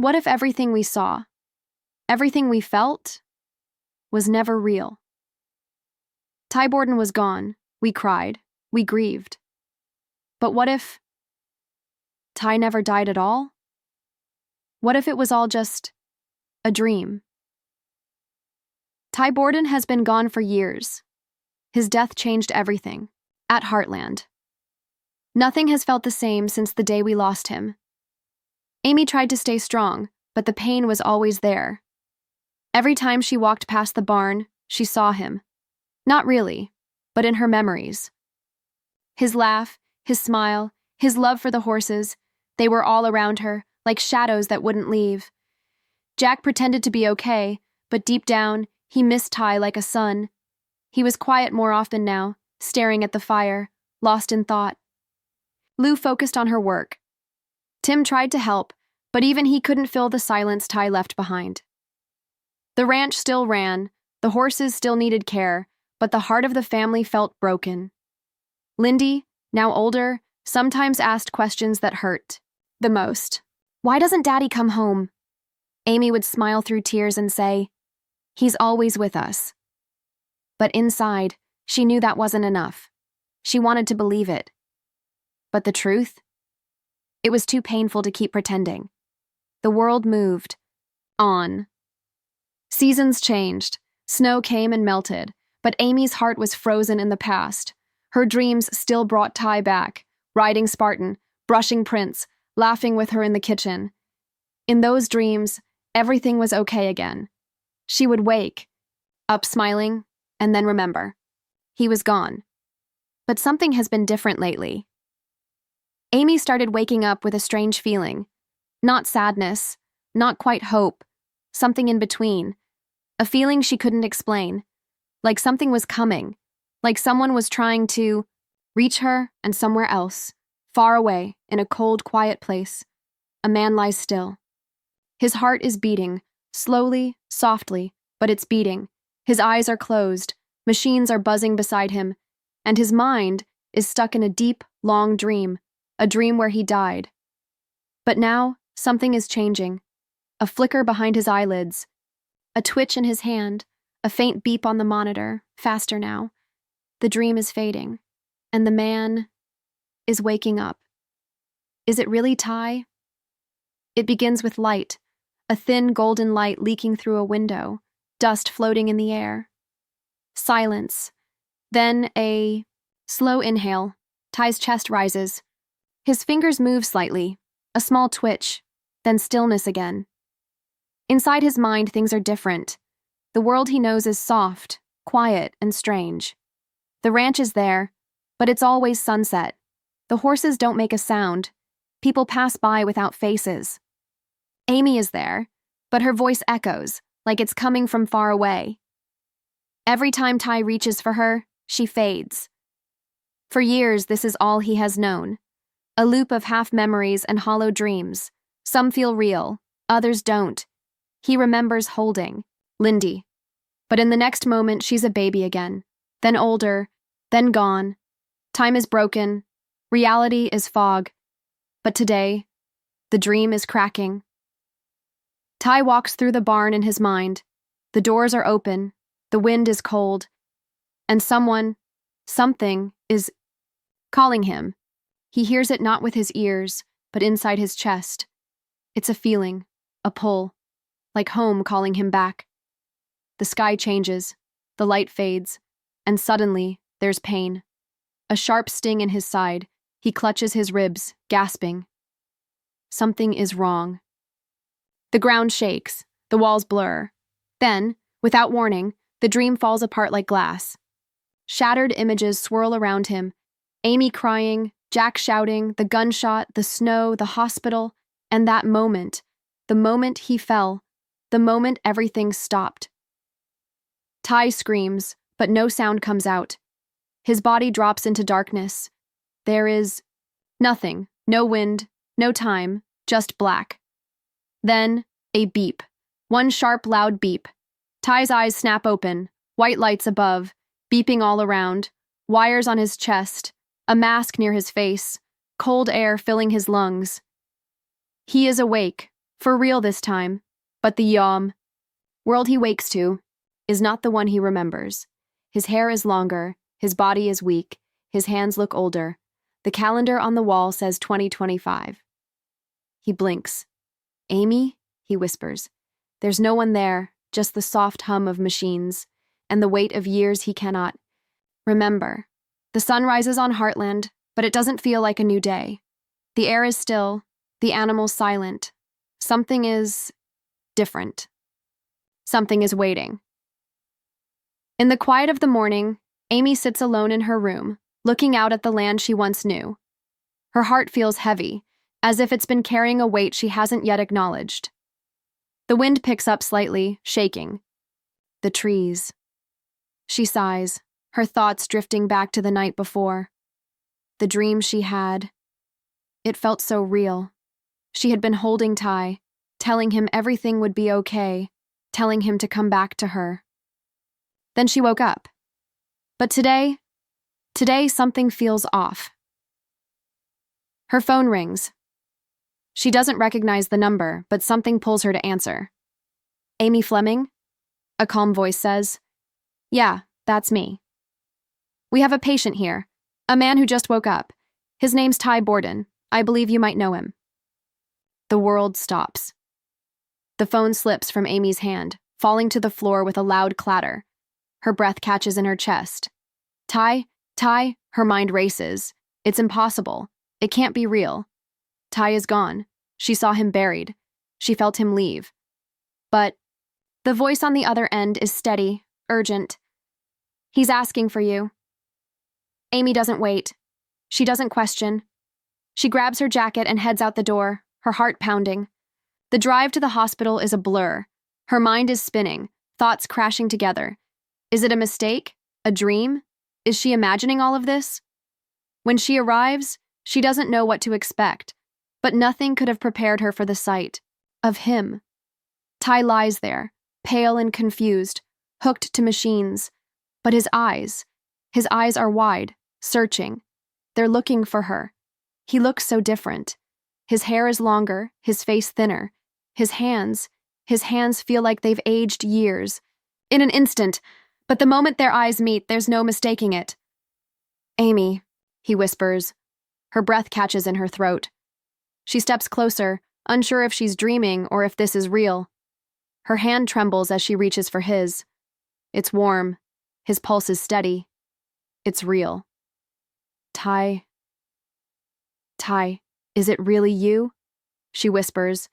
What if everything we saw, everything we felt, was never real? Borden was gone. We cried. We grieved. But what if Ty never died at all? What if it was all just a dream? Borden has been gone for years. His death changed everything. At Heartland. Nothing has felt the same since the day we lost him. Amy tried to stay strong, but the pain was always there. Every time she walked past the barn, she saw him. Not really, but in her memories. His laugh, his smile, his love for the horses, they were all around her, like shadows that wouldn't leave. Jack pretended to be okay, but deep down, he missed Ty like a son. He was quiet more often now, staring at the fire, lost in thought. Lou focused on her work. Tim tried to help, but even he couldn't fill the silence Ty left behind. The ranch still ran, the horses still needed care, but the heart of the family felt broken. Lindy, now older, sometimes asked questions that hurt the most. Why doesn't Daddy come home? Amy would smile through tears and say, "He's always with us." But inside, she knew that wasn't enough. She wanted to believe it. But the truth? It was too painful to keep pretending. The world moved. On. Seasons changed. Snow came and melted, but Amy's heart was frozen in the past. Her dreams still brought Ty back, riding Spartan, brushing Prince, laughing with her in the kitchen. In those dreams, everything was okay again. She would wake, up smiling, and then remember. He was gone. But something has been different lately. Amy started waking up with a strange feeling. Not sadness, not quite hope, something in between. A feeling she couldn't explain. Like something was coming. Like someone was trying to reach her and somewhere else. Far away, in a cold, quiet place. A man lies still. His heart is beating, slowly, softly, but it's beating. His eyes are closed, machines are buzzing beside him, and his mind is stuck in a deep, long dream, a dream where he died. But now, something is changing. A flicker behind his eyelids, a twitch in his hand, a faint beep on the monitor, faster now. The dream is fading, and the man is waking up. Is it really Ty? It begins with light, a thin golden light leaking through a window, dust floating in the air. Silence. Then a slow inhale. Ty's chest rises. His fingers move slightly, a small twitch, then stillness again. Inside his mind, things are different. The world he knows is soft, quiet, and strange. The ranch is there, but it's always sunset. The horses don't make a sound. People pass by without faces. Amy is there, but her voice echoes, like it's coming from far away. Every time Ty reaches for her, she fades. For years, this is all he has known. A loop of half-memories and hollow dreams. Some feel real, others don't. He remembers holding Lindy. But in the next moment, she's a baby again. Then older, then gone. Time is broken. Reality is fog. But today, the dream is cracking. Ty walks through the barn in his mind. The doors are open. The wind is cold. And something is calling him. He hears it not with his ears, but inside his chest. It's a feeling, a pull, like home calling him back. The sky changes, the light fades, and suddenly there's pain. A sharp sting in his side. He clutches his ribs, gasping. Something is wrong. The ground shakes, the walls blur. Then, without warning, the dream falls apart like glass. Shattered images swirl around him. Amy crying, Jack shouting, the gunshot, the snow, the hospital, and that moment, the moment he fell, the moment everything stopped. Ty screams, but no sound comes out. His body drops into darkness. There is nothing, no wind, no time, just black. Then, a beep. One sharp, loud beep. Ty's eyes snap open, white lights above, beeping all around, wires on his chest, a mask near his face, cold air filling his lungs. He is awake, For real this time. But the world he wakes to is not the one he remembers. His hair is longer, his body is weak, his hands look older. The calendar on the wall says 2025. He blinks. Amy? He whispers. There's no one there, just the soft hum of machines, and the weight of years he cannot remember. The sun rises on Heartland, but it doesn't feel like a new day. The air is still, the animals silent. Something is different. Something is waiting. In the quiet of the morning, Amy sits alone in her room, looking out at the land she once knew. Her heart feels heavy, as if it's been carrying a weight she hasn't yet acknowledged. The wind picks up slightly, shaking. The trees. She sighs, her thoughts drifting back to the night before. The dream she had. It felt so real. She had been holding Ty, telling him everything would be okay, telling him to come back to her. Then she woke up. But today something feels off. Her phone rings. She doesn't recognize the number, but something pulls her to answer. Amy Fleming? A calm voice says. Yeah, that's me. We have a patient here, a man who just woke up. His name's Ty Borden. I believe you might know him. The world stops. The phone slips from Amy's hand, falling to the floor with a loud clatter. Her breath catches in her chest. Ty, her mind races. It's impossible. It can't be real. Ty is gone. She saw him buried. She felt him leave. But the voice on the other end is steady, urgent. He's asking for you. Amy doesn't wait. She doesn't question. She grabs her jacket and heads out the door, her heart pounding. The drive to the hospital is a blur. Her mind is spinning, thoughts crashing together. Is it a mistake? A dream? Is she imagining all of this? When she arrives, she doesn't know what to expect, but nothing could have prepared her for the sight of him. Ty lies there, pale and confused, hooked to machines, but his eyes are wide, searching. They're looking for her. He looks so different. His hair is longer, his face thinner. His hands feel like they've aged years. In an instant, but the moment their eyes meet, there's no mistaking it. Amy, he whispers. Her breath catches in her throat. She steps closer, unsure if she's dreaming or if this is real. Her hand trembles as she reaches for his. It's warm. His pulse is steady. It's real. Ty, is it really you? She whispers,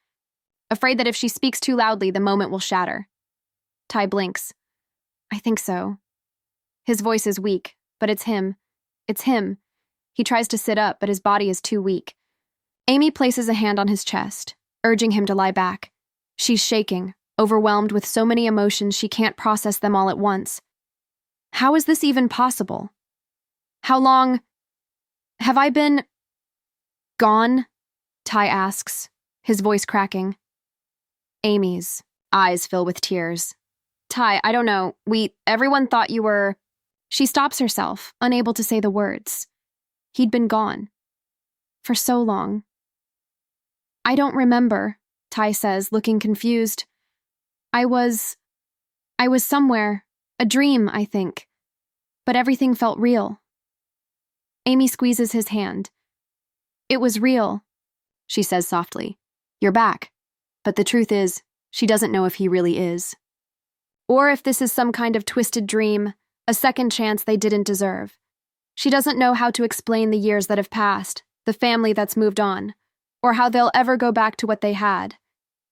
afraid that if she speaks too loudly, the moment will shatter. Ty blinks. I think so. His voice is weak, but it's him. It's him. He tries to sit up, but his body is too weak. Amy places a hand on his chest, urging him to lie back. She's shaking, overwhelmed with so many emotions she can't process them all at once. How is this even possible? How long have I been gone? Ty asks, his voice cracking. Amy's eyes fill with tears. Ty, I don't know. Everyone thought you were... She stops herself, unable to say the words. He'd been gone. For so long. I don't remember, Ty says, looking confused. I was somewhere. A dream, I think. But everything felt real. Amy squeezes his hand. It was real, she says softly. You're back. But the truth is, she doesn't know if he really is. Or if this is some kind of twisted dream, a second chance they didn't deserve. She doesn't know how to explain the years that have passed, the family that's moved on, or how they'll ever go back to what they had.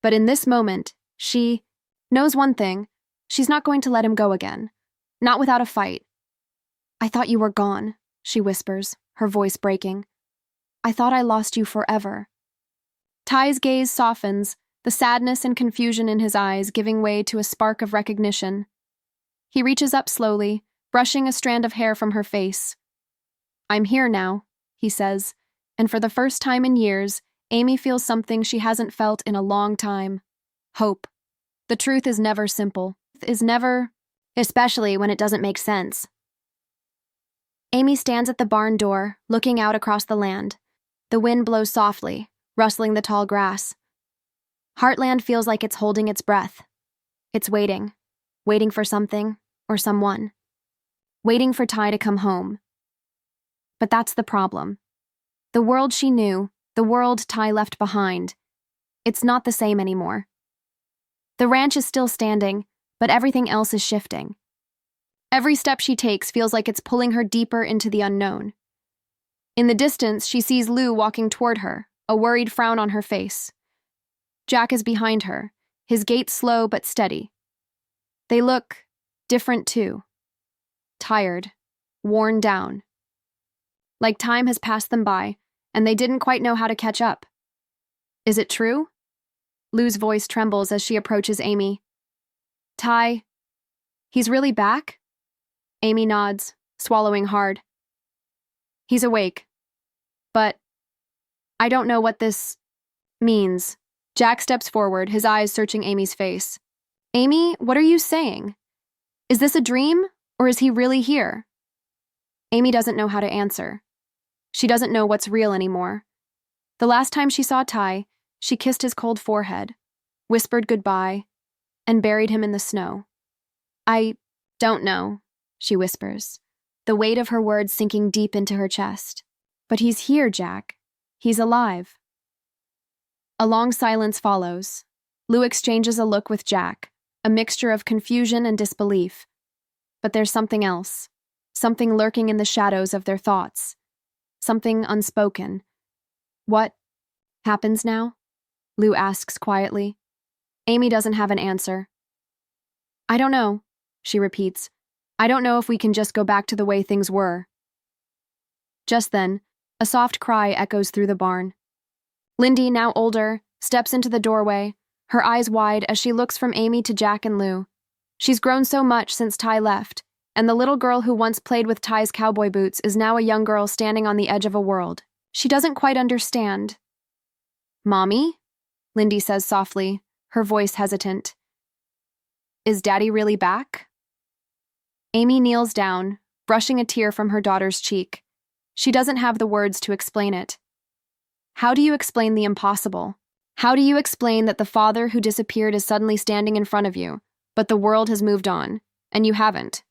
But in this moment, she knows one thing. She's not going to let him go again. Not without a fight. I thought you were gone, she whispers, her voice breaking. I thought I lost you forever. Ty's gaze softens, the sadness and confusion in his eyes giving way to a spark of recognition. He reaches up slowly, brushing a strand of hair from her face. I'm here now, he says, and for the first time in years, Amy feels something she hasn't felt in a long time. Hope. The truth is never simple. Especially when it doesn't make sense. Amy stands at the barn door, looking out across the land. The wind blows softly, rustling the tall grass. Heartland feels like it's holding its breath. It's waiting for something or someone, waiting for Ty to come home. But that's the problem. The world she knew, the world Ty left behind, it's not the same anymore. The ranch is still standing, but everything else is shifting. Every step she takes feels like it's pulling her deeper into the unknown. In the distance, she sees Lou walking toward her, a worried frown on her face. Jack is behind her, his gait slow but steady. They look different too. Tired, worn down. Like time has passed them by, and they didn't quite know how to catch up. Is it true? Lou's voice trembles as she approaches Amy. Ty, he's really back? Amy nods, swallowing hard. He's awake. But I don't know what this means. Jack steps forward, his eyes searching Amy's face. Amy, what are you saying? Is this a dream, or is he really here? Amy doesn't know how to answer. She doesn't know what's real anymore. The last time she saw Ty, she kissed his cold forehead, whispered goodbye, and buried him in the snow. I don't know, she whispers, the weight of her words sinking deep into her chest. But he's here, Jack. He's alive. A long silence follows. Lou exchanges a look with Jack, a mixture of confusion and disbelief. But there's something else, something lurking in the shadows of their thoughts, something unspoken. What happens now? Lou asks quietly. Amy doesn't have an answer. I don't know, she repeats. I don't know if we can just go back to the way things were. Just then, a soft cry echoes through the barn. Lindy, now older, steps into the doorway, her eyes wide as she looks from Amy to Jack and Lou. She's grown so much since Ty left, and the little girl who once played with Ty's cowboy boots is now a young girl standing on the edge of a world. She doesn't quite understand. Mommy? Lindy says softly, her voice hesitant. Is Daddy really back? Amy kneels down, brushing a tear from her daughter's cheek. She doesn't have the words to explain it. How do you explain the impossible? How do you explain that the father who disappeared is suddenly standing in front of you, but the world has moved on, and you haven't?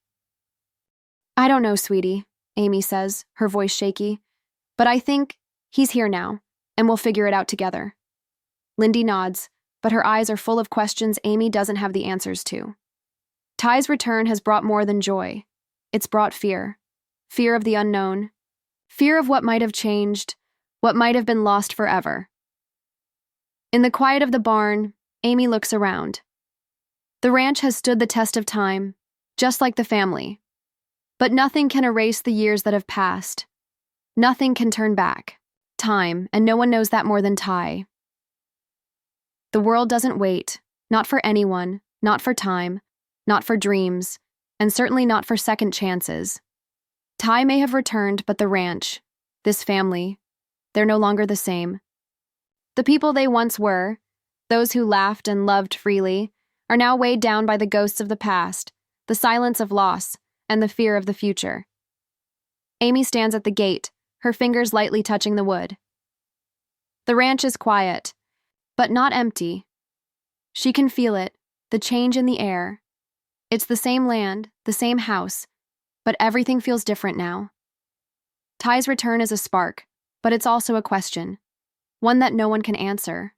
I don't know, sweetie, Amy says, her voice shaky. But I think he's here now, and we'll figure it out together. Lindy nods, but her eyes are full of questions Amy doesn't have the answers to. Ty's return has brought more than joy. It's brought fear. Fear of the unknown. Fear of what might have changed, what might have been lost forever. In the quiet of the barn, Amy looks around. The ranch has stood the test of time, just like the family. But nothing can erase the years that have passed. Nothing can turn back time, and no one knows that more than Ty. The world doesn't wait, not for anyone, not for time, not for dreams, and certainly not for second chances. Ty may have returned, but the ranch, this family, they're no longer the same. The people they once were, those who laughed and loved freely, are now weighed down by the ghosts of the past, the silence of loss, and the fear of the future. Amy stands at the gate, her fingers lightly touching the wood. The ranch is quiet, but not empty. She can feel it, the change in the air. It's the same land, the same house, but everything feels different now. Ty's return is a spark, but it's also a question, one that no one can answer.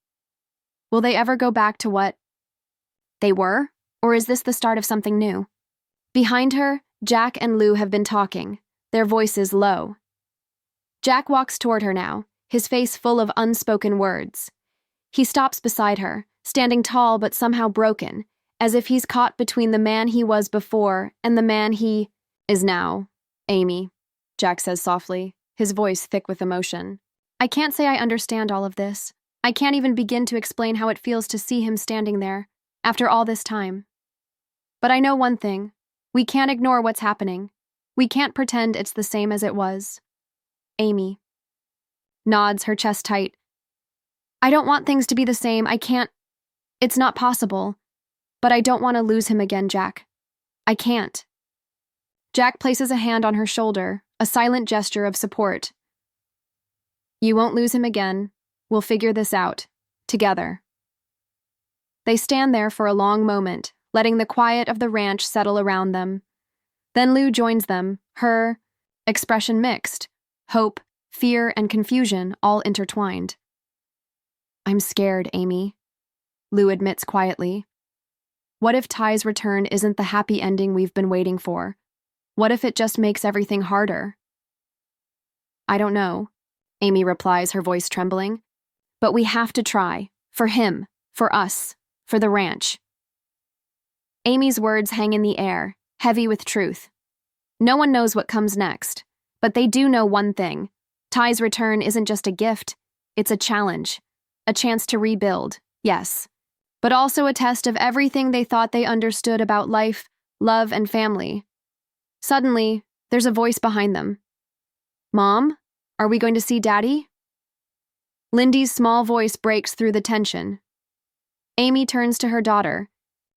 Will they ever go back to what they were, or is this the start of something new? Behind her, Jack and Lou have been talking, their voices low. Jack walks toward her now, his face full of unspoken words. He stops beside her, standing tall but somehow broken, as if he's caught between the man he was before and the man he is now. Amy, Jack says softly, his voice thick with emotion. I can't say I understand all of this. I can't even begin to explain how it feels to see him standing there, after all this time. But I know one thing. We can't ignore what's happening. We can't pretend it's the same as it was. Amy nods, her chest tight. I don't want things to be the same. I can't. It's not possible. But I don't want to lose him again, Jack. I can't. Jack places a hand on her shoulder, a silent gesture of support. You won't lose him again. We'll figure this out. Together. They stand there for a long moment, letting the quiet of the ranch settle around them. Then Lou joins them, her expression mixed, hope, fear, and confusion all intertwined. "I'm scared, Amy," Lou admits quietly. "What if Ty's return isn't the happy ending we've been waiting for? What if it just makes everything harder?" "I don't know," Amy replies, her voice trembling. "But we have to try. For him, for us, for the ranch." Amy's words hang in the air, heavy with truth. No one knows what comes next, but they do know one thing. Ty's return isn't just a gift, it's a challenge. A chance to rebuild, yes, but also a test of everything they thought they understood about life, love, and family. Suddenly, there's a voice behind them. "Mom, are we going to see Daddy?" Lindy's small voice breaks through the tension. Amy turns to her daughter,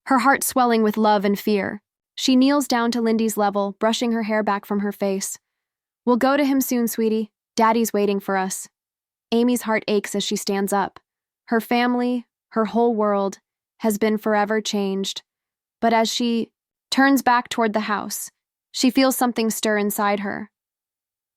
her heart swelling with love and fear. She kneels down to Lindy's level, brushing her hair back from her face. "We'll go to him soon, sweetie. Daddy's waiting for us." Amy's heart aches as she stands up. Her family, her whole world, has been forever changed. But as she turns back toward the house, she feels something stir inside her.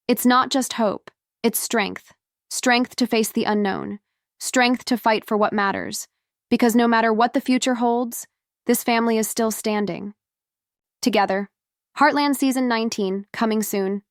It's not just hope, it's strength. Strength to face the unknown. Strength to fight for what matters. Because no matter what the future holds, this family is still standing. Together. Heartland Season 19, coming soon.